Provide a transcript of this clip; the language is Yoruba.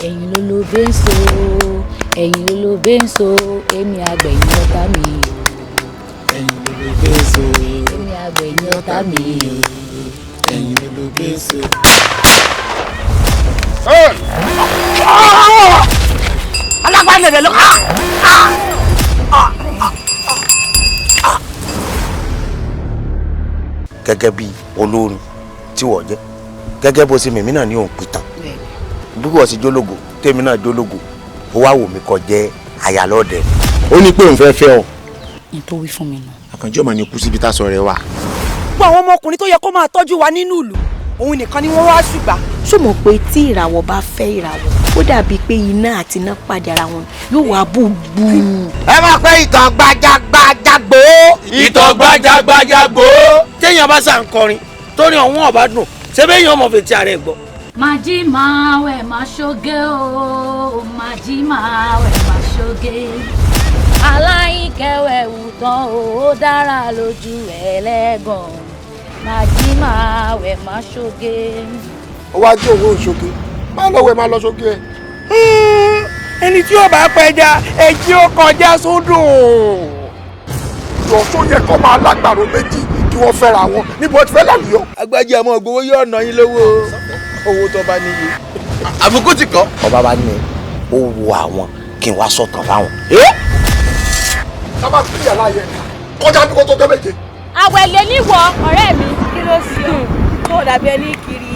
ẹ̀yin ló ló bẹ́ńsó ẹ̀yin ló ló bẹ́ńsó èmi àgbẹ̀yìn ọ̀tá mi o. ẹ̀yin ló ló bẹ́ńsó èmi àgbẹ̀yìn ọ̀tá mi o. ẹ̀yin ló ló bẹ́ńsó. alágbá nẹ̀rẹ̀ ló. gẹ́gẹ́ bí olórin tí wọ́n jẹ́ gẹ́gẹ́ bó ṣe mèmí náà ní òun pìtàn bí wọ́n sì jólógo tèmi náà jólógo ó wá wò mí kó jẹ́ àyàlọ́ọ̀dẹ. ó ní pé òun fẹ́ fẹ́ ọ. ní tó wí fún mi nù. àkànjọ́ mà ní kú síbi tá a sọ rẹ wà. gbogbo àwọn ọmọkùnrin tó yẹ kó máa tọ́jú wa nínú ìlú òun nìkan ni wọ́n wá ṣùgbà. ṣó mọ̀ pé tí ìràwọ̀ bá fẹ́ ìràwọ̀ ó dàbí pé iná àti iná pàdé ara wọn yóò wá bú gbú. ẹ máa pẹ́ ìtàn gbajàgbajàgbò. ìtàn gbajàgbajàgbò. téèyàn bá sàn kọrin tó ní ọ̀hún ọ̀bá dùn ṣé bẹ́ẹ̀ yàn ọmọ fètí ààrẹ gbọ́. Màjí máa wẹ̀ máa ṣoge o, màjí máa wẹ̀ máa ṣoge. Aláìkẹwẹ̀ wùtàn ó dára lójú ẹlẹ́gàn. Màjí máa wẹ̀ máa ṣoge. ó wá jẹ́ òun òṣoge má lọ wẹ̀ má lọ ṣoge ẹ̀. ẹni tí yóò bá pẹja ẹjí ó kọjá sódò. ìjọ tó yẹ kó máa lágbàro méjì kí wọ́n fẹ́ra wọn níbo ti fẹ́ lálùyọ. agbájé àmọ́ ògbówó yóò ná yín lówó owó tó bá níye. àbùkù ti kọ́. ọba bá ní ó wo àwọn kí n wá sọ̀tàn fáwọn. sábà tún yàrá yẹn kọjá bí kò tó jẹ́ méje. Àwẹ̀lẹ̀ níwọ̀ ọ̀rẹ́ mi kí ló ṣe ọ́? tó dàbí ẹni kiri